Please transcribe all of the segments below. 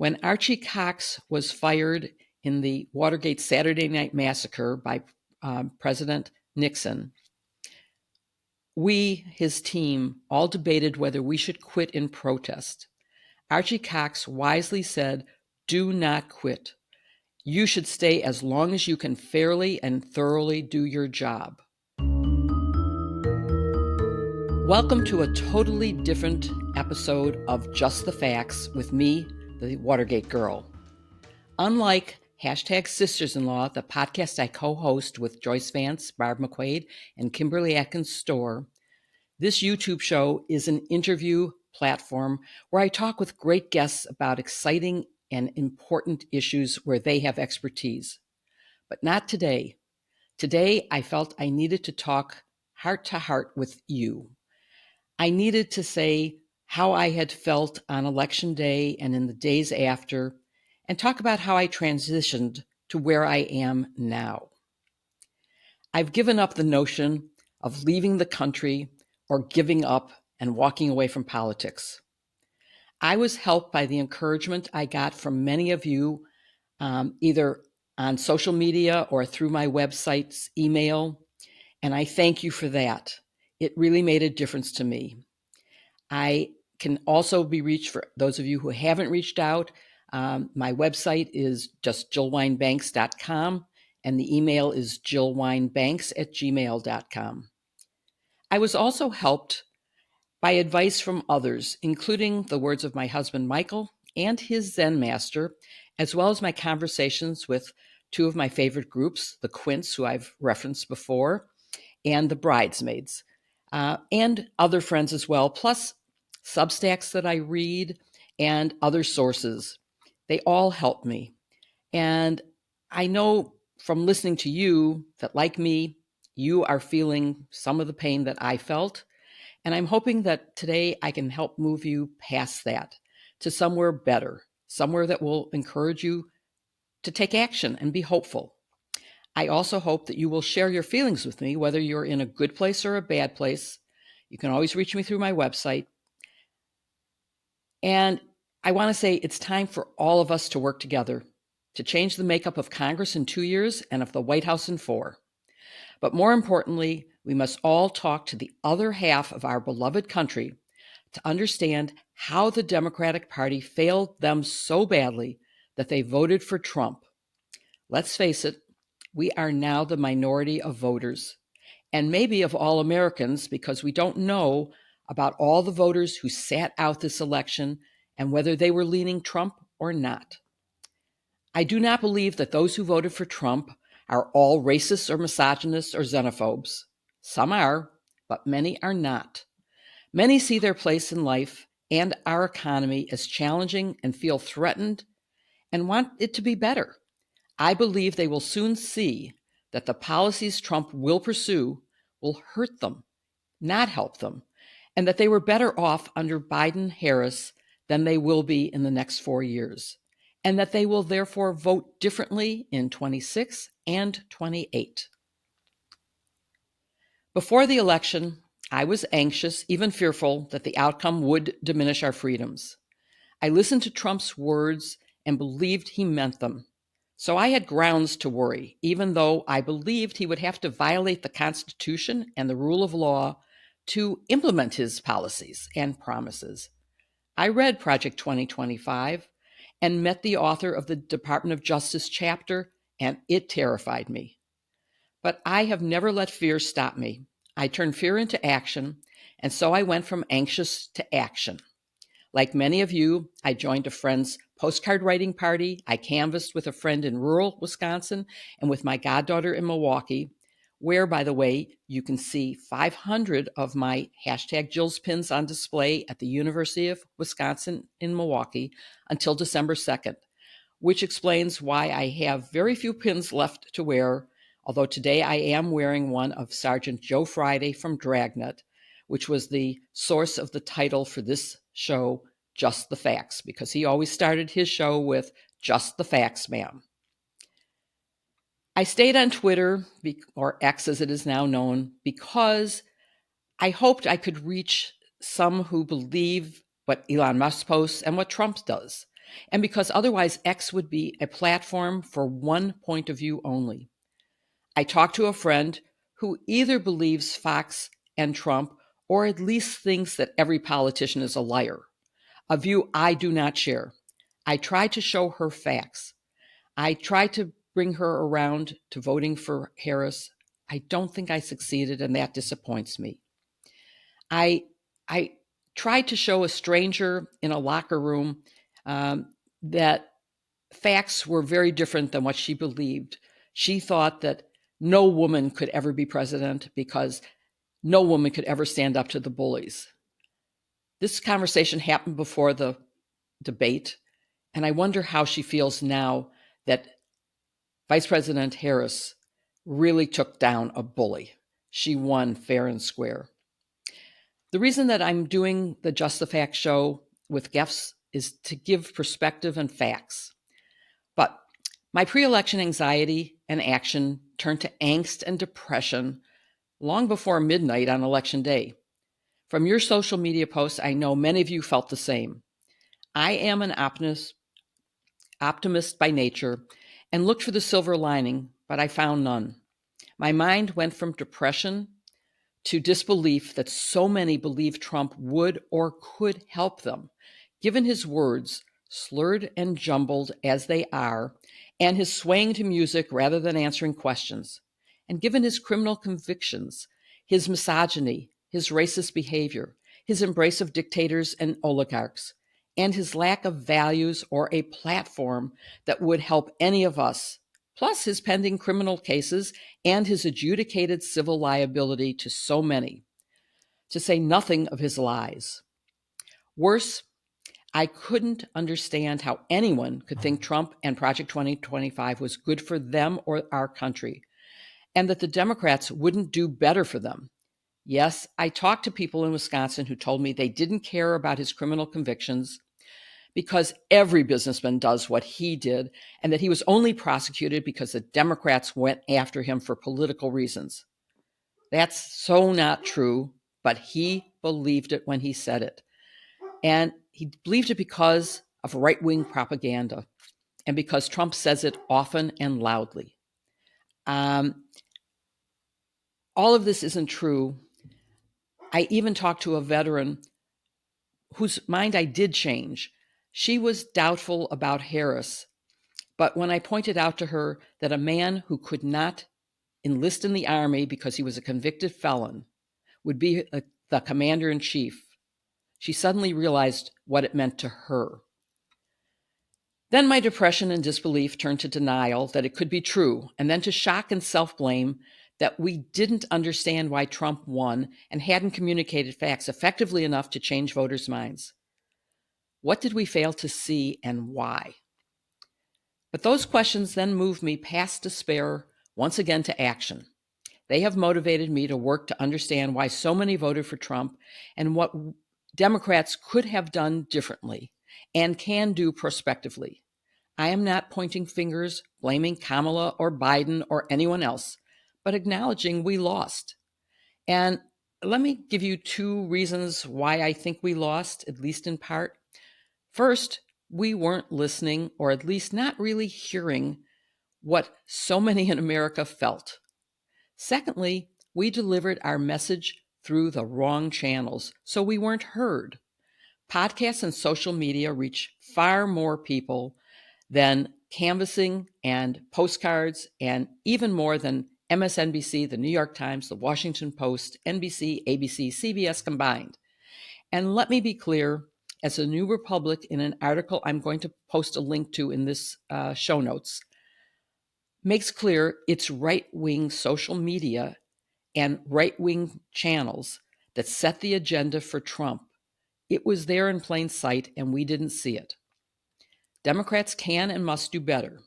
When Archie Cox was fired in the Watergate Saturday Night Massacre by President Nixon, we, his team, all debated whether we should quit in protest. Archie Cox wisely said, "Do not quit. You should stay as long as you can fairly and thoroughly do your job." Welcome to a totally different episode of Just the Facts with me, the Watergate Girl. Unlike #Sisters-in-Law, the podcast I co-host with Joyce Vance, Barb McQuaid, and Kimberly Atkins Storr, this YouTube show is an interview platform where I talk with great guests about exciting and important issues where they have expertise. But not today. Today, I felt I needed to talk heart to heart with you. I needed to say how I had felt on Election Day and in the days after, and talk about how I transitioned to where I am now. I've given up the notion of leaving the country or giving up and walking away from politics. I was helped by the encouragement I got from many of you, either on social media or through my website's email, and I thank you for that. It really made a difference to me. I can also be reached for those of you who haven't reached out. My website is just jillwinebanks.com, and the email is jillwinebanks@gmail.com. I was also helped by advice from others, including the words of my husband, Michael, and his Zen master, as well as my conversations with two of my favorite groups, the Quints, who I've referenced before, and the Bridesmaids, and other friends as well, plus Substacks that I read and other sources. They all help me. And I know from listening to you that, like me, you are feeling some of the pain that I felt. And I'm hoping that today I can help move you past that to somewhere better, somewhere that will encourage you to take action and be hopeful. I also hope that you will share your feelings with me, whether you're in a good place or a bad place. You can always reach me through my website. And I want to say it's time for all of us to work together to change the makeup of Congress in 2 years and of the White House in 4. But more importantly, we must all talk to the other half of our beloved country to understand how the Democratic Party failed them so badly that they voted for Trump. Let's face it, we are now the minority of voters, and maybe of all Americans, because we don't know about all the voters who sat out this election and whether they were leaning Trump or not. I do not believe that those who voted for Trump are all racists or misogynists or xenophobes. Some are, but many are not. Many see their place in life and our economy as challenging and feel threatened and want it to be better. I believe they will soon see that the policies Trump will pursue will hurt them, not help them, and that they were better off under Biden-Harris than they will be in the next 4 years, and that they will therefore vote differently in 26 and 28. Before the election, I was anxious, even fearful, that the outcome would diminish our freedoms. I listened to Trump's words and believed he meant them. So I had grounds to worry, even though I believed he would have to violate the Constitution and the rule of law to implement his policies and promises. I read Project 2025 and met the author of the Department of Justice chapter, and it terrified me. But I have never let fear stop me. I turned fear into action, and so I went from anxious to action. Like many of you, I joined a friend's postcard writing party. I canvassed with a friend in rural Wisconsin and with my goddaughter in Milwaukee, where, by the way, you can see 500 of my #Jill's pins on display at the University of Wisconsin in Milwaukee until December 2nd, which explains why I have very few pins left to wear, although today I am wearing one of Sergeant Joe Friday from Dragnet, which was the source of the title for this show, Just the Facts, because he always started his show with "Just the Facts, ma'am." I stayed on Twitter, or X as it is now known, because I hoped I could reach some who believe what Elon Musk posts and what Trump does. and because otherwise X would be a platform for one point of view only. I talked to a friend who either believes Fox and Trump or at least thinks that every politician is a liar, a view I do not share. I tried to show her facts. I tried to bring her around to voting for Harris. I don't think I succeeded, and that disappoints me. I I tried to show a stranger in a locker room that facts were very different than what she believed. She thought that no woman could ever be president because no woman could ever stand up to the bullies. This conversation happened before the debate, and I wonder how she feels now that Vice President Harris really took down a bully. She won fair and square. The reason that I'm doing the Just the Facts show with guests is to give perspective and facts. But my pre-election anxiety and action turned to angst and depression long before midnight on election day. From your social media posts, I know many of you felt the same. I am an optimist by nature and looked for the silver lining, but I found none. My mind went from depression to disbelief that so many believe Trump would or could help them, given his words, slurred and jumbled as they are, and his swaying to music rather than answering questions, and given his criminal convictions, his misogyny, his racist behavior, his embrace of dictators and oligarchs, and his lack of values or a platform that would help any of us, plus his pending criminal cases and his adjudicated civil liability to so many, to say nothing of his lies. Worse, I couldn't understand how anyone could think Trump and Project 2025 was good for them or our country, and that the Democrats wouldn't do better for them. Yes, I talked to people in Wisconsin who told me they didn't care about his criminal convictions because every businessman does what he did, and that he was only prosecuted because the Democrats went after him for political reasons. That's so not true, but he believed it when he said it. And he believed it because of right-wing propaganda and because Trump says it often and loudly. All of this isn't true. I even talked to a veteran whose mind I did change. She was doubtful about Harris, but when I pointed out to her that a man who could not enlist in the Army because he was a convicted felon would be the commander-in-chief, she suddenly realized what it meant to her. Then my depression and disbelief turned to denial that it could be true, and then to shock and self-blame that we didn't understand why Trump won and hadn't communicated facts effectively enough to change voters' minds. What did we fail to see and why? But those questions then moved me past despair once again to action. They have motivated me to work to understand why so many voted for Trump and what Democrats could have done differently and can do prospectively. I am not pointing fingers, blaming Kamala or Biden or anyone else, but acknowledging we lost. And let me give you two reasons why I think we lost, at least in part. First, we weren't listening, or at least not really hearing, what so many in America felt. Secondly, we delivered our message through the wrong channels, so we weren't heard. Podcasts and social media reach far more people than canvassing and postcards, and even more than MSNBC, the New York Times, the Washington Post, NBC, ABC, CBS combined. And let me be clear, as a New Republic, in an article I'm going to post a link to in this show notes, makes clear it's right-wing social media and right-wing channels that set the agenda for Trump. It was there in plain sight, and we didn't see it. Democrats can and must do better.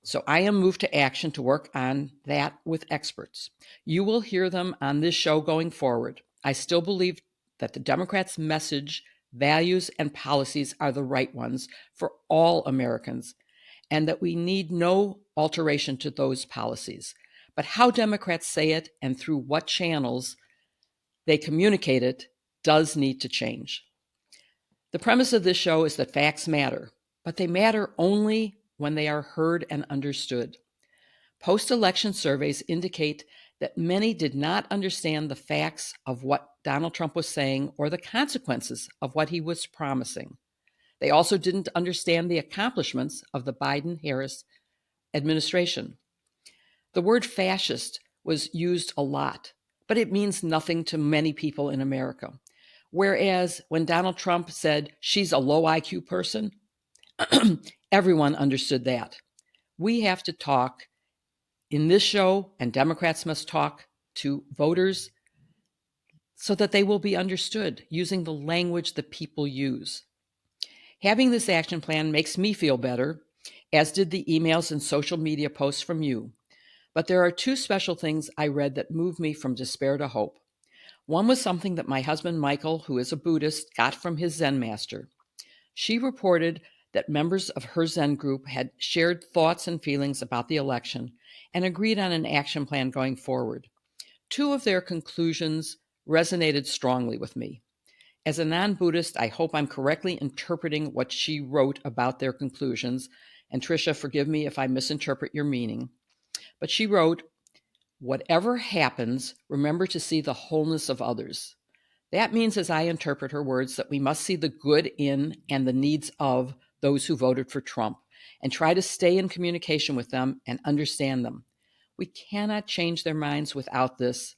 So I am moved to action to work on that with experts. You will hear them on this show going forward. I still believe that the Democrats' message, values, and policies are the right ones for all Americans, and that we need no alteration to those policies. But how Democrats say it and through what channels they communicate it does need to change. The premise of this show is that facts matter. but they matter only when they are heard and understood. Post-election surveys indicate that many did not understand the facts of what Donald Trump was saying or the consequences of what he was promising. They also didn't understand the accomplishments of the Biden-Harris administration. The word fascist was used a lot, but it means nothing to many people in America. Whereas when Donald Trump said she's a low IQ person, everyone understood that. We have to talk in this show, and Democrats must talk to voters so that they will be understood using the language that people use. Having this action plan makes me feel better, as did the emails and social media posts from you. But there are two special things I read that moved me from despair to hope. One was something that my husband Michael, who is a Buddhist, got from his Zen master. She reported that members of her Zen group had shared thoughts and feelings about the election and agreed on an action plan going forward. Two of their conclusions resonated strongly with me. As a non-Buddhist, I hope I'm correctly interpreting what she wrote about their conclusions. And Tricia, forgive me if I misinterpret your meaning. But she wrote, "Whatever happens, remember to see the wholeness of others." That means, as I interpret her words, that we must see the good in and the needs of those who voted for Trump and try to stay in communication with them and understand them. We cannot change their minds without this.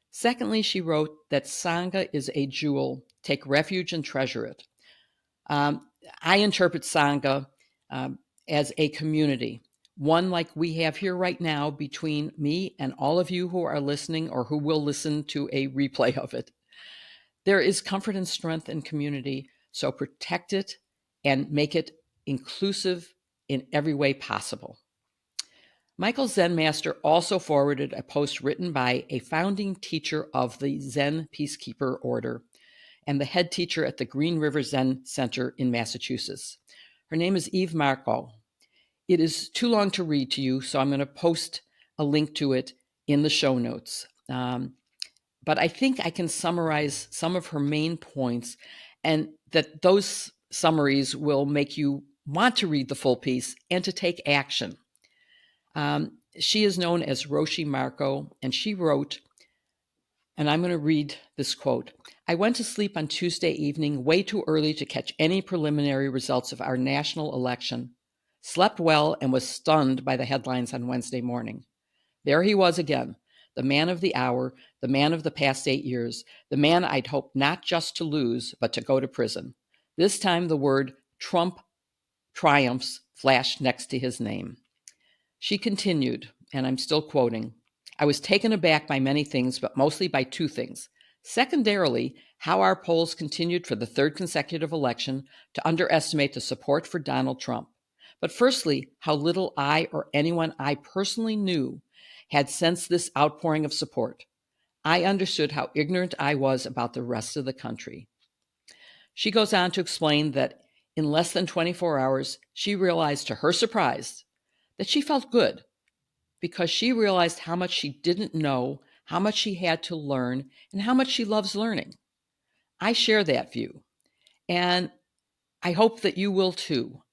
Secondly, she wrote that Sangha is a jewel. Take refuge and treasure it. I interpret Sangha as a community, one like we have here right now between me and all of you who are listening or who will listen to a replay of it. There is comfort and strength in community, so protect it and make it inclusive in every way possible. Michael Zen Master also forwarded a post written by a founding teacher of the Zen Peacekeeper Order and the head teacher at the Green River Zen Center in Massachusetts. Her name is Eve Marco. It is too long to read to you, so I'm going to post a link to it in the show notes. But I think I can summarize some of her main points, and that those summaries will make you want to read the full piece and to take action. She is known as Roshi Marco, and she wrote, and I'm going to read this quote, "I went to sleep on Tuesday evening way too early to catch any preliminary results of our national election. Slept well and was stunned by the headlines on Wednesday morning. There he was again, the man of the hour, the man of the past 8 years, the man I'd hoped not just to lose, but to go to prison. This time the word Trump triumphs flashed next to his name." She continued, and I'm still quoting, "I was taken aback by many things, but mostly by two things. Secondarily, how our polls continued for the third consecutive election to underestimate the support for Donald Trump. But firstly, how little I or anyone I personally knew had sensed this outpouring of support. I understood how ignorant I was about the rest of the country." She goes on to explain that in less than 24 hours, she realized to her surprise that she felt good because she realized how much she didn't know, how much she had to learn, and how much she loves learning. I share that view, and I hope that you will too.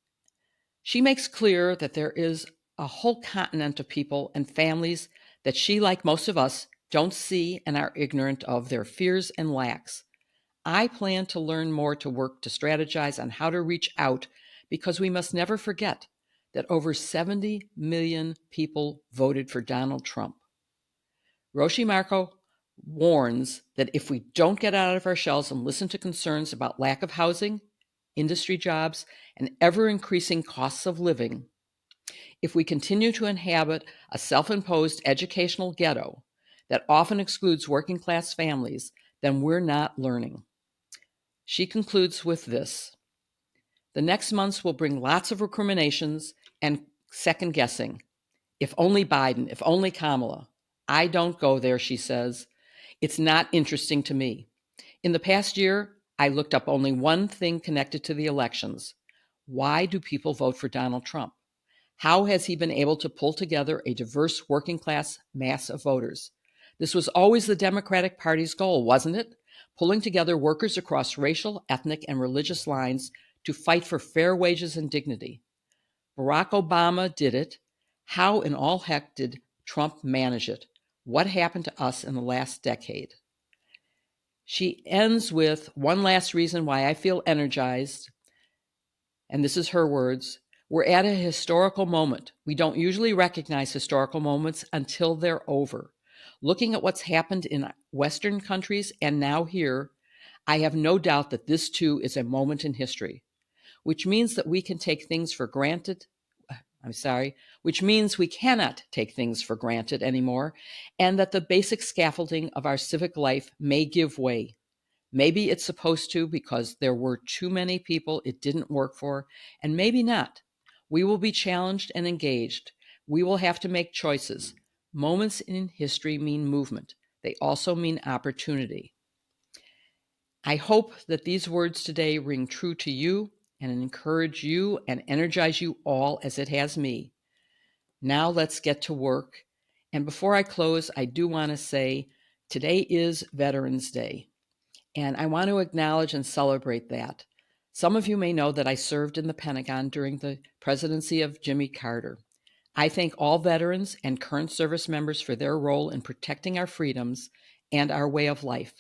She makes clear that there is a whole continent of people and families that she, like most of us, don't see and are ignorant of their fears and lacks. I plan to learn more to work to strategize on how to reach out, because we must never forget that over 70 million people voted for Donald Trump. Roshi Marco warns that if we don't get out of our shells and listen to concerns about lack of housing, industry jobs, and ever-increasing costs of living, if we continue to inhabit a self-imposed educational ghetto that often excludes working-class families, then we're not learning. She concludes with this: "The next months will bring lots of recriminations and second guessing. If only Biden, if only Kamala. I don't go there," she says. "It's not interesting to me. In the past year, I looked up only one thing connected to the elections. Why do people vote for Donald Trump? How has he been able to pull together a diverse working class mass of voters? This was always the Democratic Party's goal, wasn't it? Pulling together workers across racial, ethnic, and religious lines to fight for fair wages and dignity. Barack Obama did it. How in all heck did Trump manage it? What happened to us in the last decade? She ends with one last reason why I feel energized, and this is her words. We're at a historical moment. We don't usually recognize historical moments until they're over. Looking at what's happened in Western countries and now here, I have no doubt that this too is a moment in history, which means that we can take things for granted. Which means we cannot take things for granted anymore, and that the basic scaffolding of our civic life may give way. Maybe it's supposed to because there were too many people it didn't work for, and maybe not. We will be challenged and engaged. We will have to make choices. Moments in history mean movement. They also mean opportunity. I hope that these words today ring true to you and encourage you and energize you all as it has me. Now let's get to work. And before I close, I do want to say today is Veterans Day. And I want to acknowledge and celebrate that. Some of you may know that I served in the Pentagon during the presidency of Jimmy Carter. I thank all veterans and current service members for their role in protecting our freedoms and our way of life.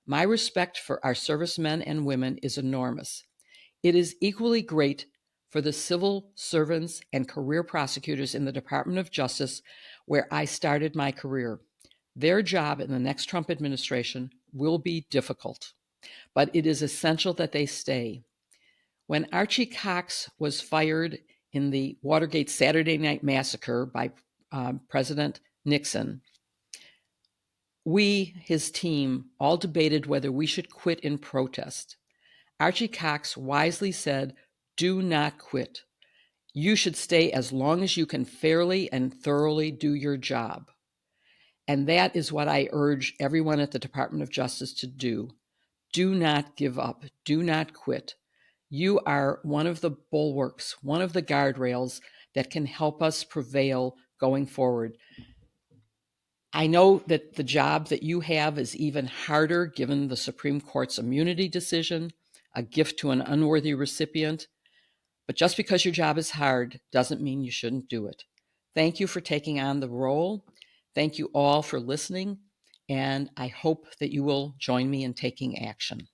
My respect for our servicemen and women is enormous. It is equally great for the civil servants and career prosecutors in the Department of Justice, where I started my career. Their job in the next Trump administration will be difficult, but it is essential that they stay. When Archie Cox was fired in the Watergate Saturday Night Massacre by President Nixon, we, his team, all debated whether we should quit in protest. Archie Cox wisely said, "Do not quit. You should stay as long as you can fairly and thoroughly do your job." And that is what I urge everyone at the Department of Justice to do. Do not give up. Do not quit. You are one of the bulwarks, one of the guardrails that can help us prevail going forward. I know that the job that you have is even harder given the Supreme Court's immunity decision, a gift to an unworthy recipient. But just because your job is hard doesn't mean you shouldn't do it. Thank you for taking on the role. Thank you all for listening, and I hope that you will join me in taking action.